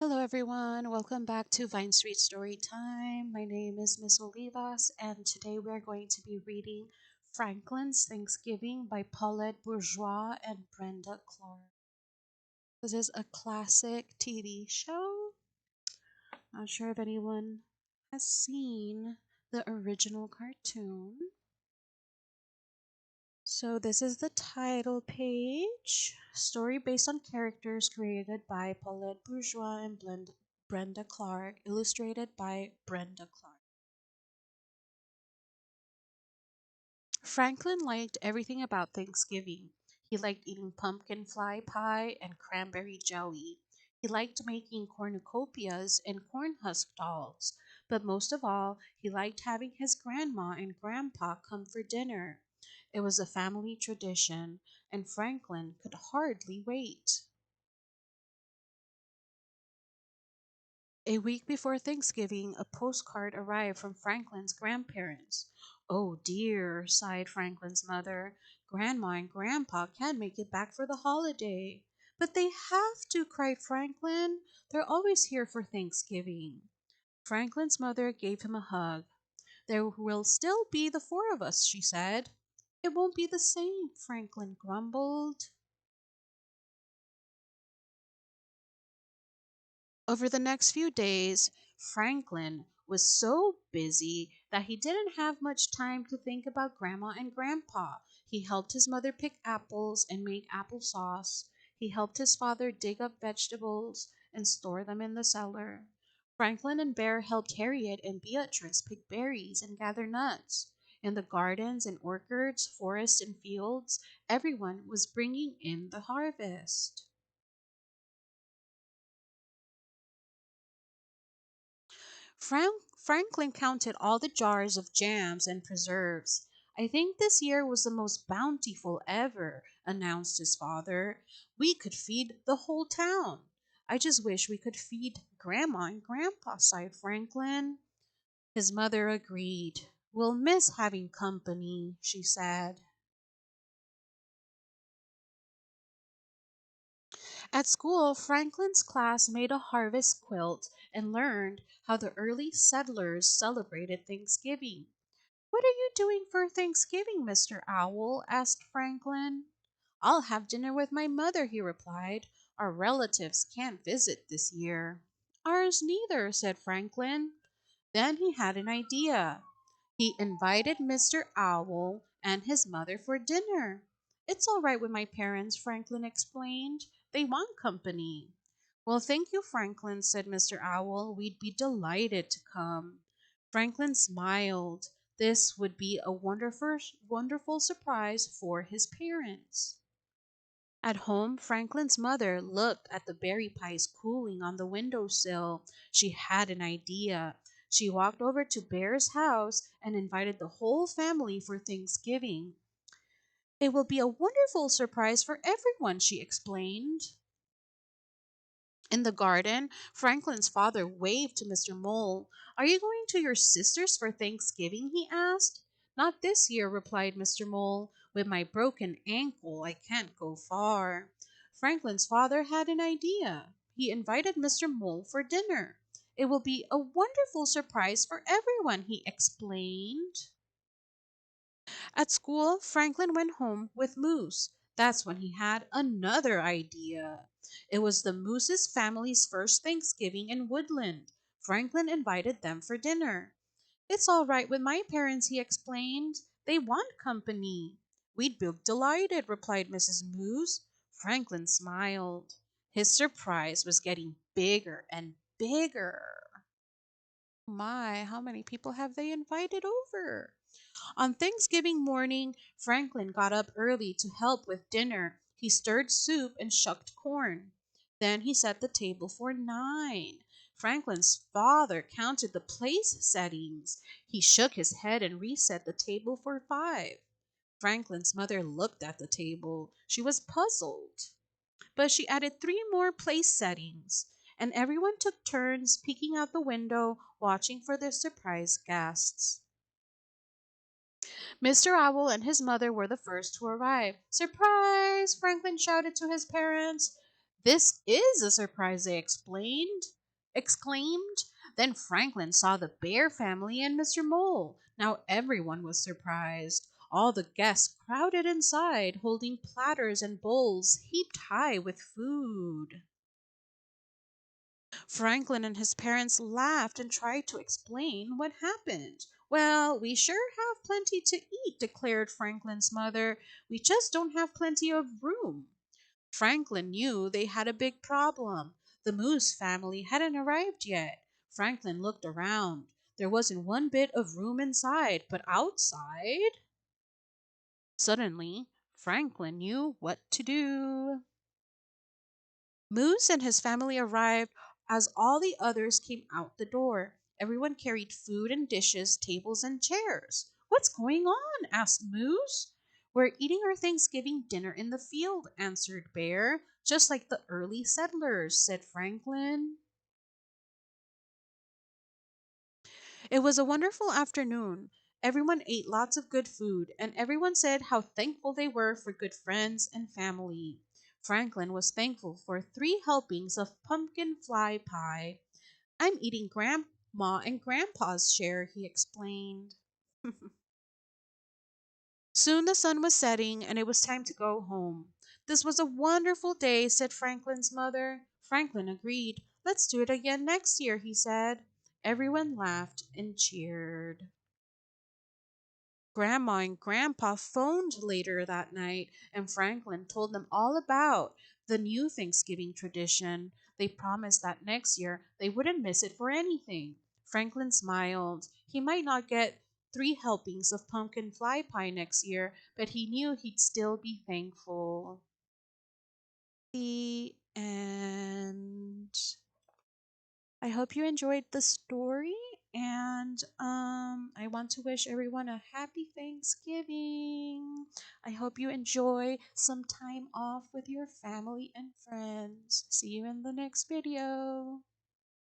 Hello, everyone. Welcome back to Vine Street Story Time. My name is Miss Olivas, and today we're going to be reading Franklin's Thanksgiving by Paulette Bourgeois and Brenda Clark. This is a classic TV show. Not sure if anyone has seen the original cartoon. So, this is the title page. Story based on characters created by Paulette Bourgeois and Brenda Clark, illustrated by Brenda Clark. Franklin liked everything about Thanksgiving. He liked eating pumpkin fly pie and cranberry jelly. He liked making cornucopias and corn husk dolls. But most of all, he liked having his grandma and grandpa come for dinner. It was a family tradition, and Franklin could hardly wait. A week before Thanksgiving, a postcard arrived from Franklin's grandparents. "Oh dear," sighed Franklin's mother. "Grandma and Grandpa can't make it back for the holiday." "But they have to," cried Franklin. "They're always here for Thanksgiving." Franklin's mother gave him a hug. "There will still be the four of us," she said. "It won't be the same," Franklin grumbled. Over the next few days, Franklin was so busy that he didn't have much time to think about Grandma and Grandpa. He helped his mother pick apples and make applesauce. He helped his father dig up vegetables and store them in the cellar. Franklin and Bear helped Harriet and Beatrice pick berries and gather nuts. In the gardens and orchards, forests and fields, everyone was bringing in the harvest. Franklin counted all the jars of jams and preserves. "I think this year was the most bountiful ever," announced his father. "We could feed the whole town." "I just wish we could feed Grandma and Grandpa," sighed Franklin. His mother agreed. "We'll miss having company," she said. At school, Franklin's class made a harvest quilt and learned how the early settlers celebrated Thanksgiving. "What are you doing for Thanksgiving, Mr. Owl?" asked Franklin. "I'll have dinner with my mother," he replied. "Our relatives can't visit this year." "Ours neither," said Franklin. Then he had an idea. He invited Mr. Owl and his mother for dinner. "It's all right with my parents," Franklin explained. "They want company." "Well, thank you, Franklin," said Mr. Owl. "We'd be delighted to come." Franklin smiled. This would be a wonderful surprise for his parents. At home, Franklin's mother looked at the berry pies cooling on the windowsill. She had an idea. She walked over to Bear's house and invited the whole family for Thanksgiving. "It will be a wonderful surprise for everyone," she explained. In the garden, Franklin's father waved to Mr. Mole. "Are you going to your sister's for Thanksgiving?" he asked. "Not this year," replied Mr. Mole. "With my broken ankle, I can't go far." Franklin's father had an idea. He invited Mr. Mole for dinner. "It will be a wonderful surprise for everyone," he explained. At school, Franklin went home with Moose. That's when he had another idea. It was the Moose's family's first Thanksgiving in Woodland. Franklin invited them for dinner. "It's all right with my parents," he explained. "They want company." "We'd be delighted," replied Mrs. Moose. Franklin smiled. His surprise was getting bigger and bigger. My, how many people have they invited over? On Thanksgiving morning, Franklin got up early to help with dinner. He stirred soup and shucked corn. Then he set the table for 9. Franklin's father counted the place settings. He shook his head and reset the table for 5. Franklin's mother looked at the table. She was puzzled. But she added 3 more place settings, and everyone took turns peeking out the window, watching for the surprise guests. Mr. Owl and his mother were the first to arrive. "Surprise!" Franklin shouted to his parents. "This is a surprise," they explained. exclaimed. Then Franklin saw the bear family and Mr. Mole. Now everyone was surprised. All the guests crowded inside, holding platters and bowls heaped high with food. Franklin and his parents laughed and tried to explain what happened. Well, we sure have plenty to eat, declared Franklin's mother. We just don't have plenty of room. Franklin knew they had a big problem. The Moose family hadn't arrived yet. Franklin looked around. There wasn't one bit of room inside, but outside. Suddenly, Franklin knew what to do. Moose and his family arrived as all the others came out the door. Everyone carried food and dishes, tables and chairs. What's going on? Asked Moose. We're eating our Thanksgiving dinner in the field, answered Bear, just like the early settlers, said Franklin. It was a wonderful afternoon. Everyone ate lots of good food, and everyone said how thankful they were for good friends and family. Franklin was thankful for 3 helpings of pumpkin fly pie. I'm eating Grandma and Grandpa's share, he explained. Soon the sun was setting, and it was time to go home. This was a wonderful day, said Franklin's mother. Franklin agreed. Let's do it again next year, he said. Everyone laughed and cheered. Grandma and Grandpa phoned later that night, and Franklin told them all about the new Thanksgiving tradition. They promised that next year they wouldn't miss it for anything. Franklin smiled. He might not get 3 helpings of pumpkin fly pie next year, but he knew he'd still be thankful. The end. I hope you enjoyed the story, and I want to wish everyone a happy Thanksgiving. I hope you enjoy some time off with your family and friends. See you in the next video.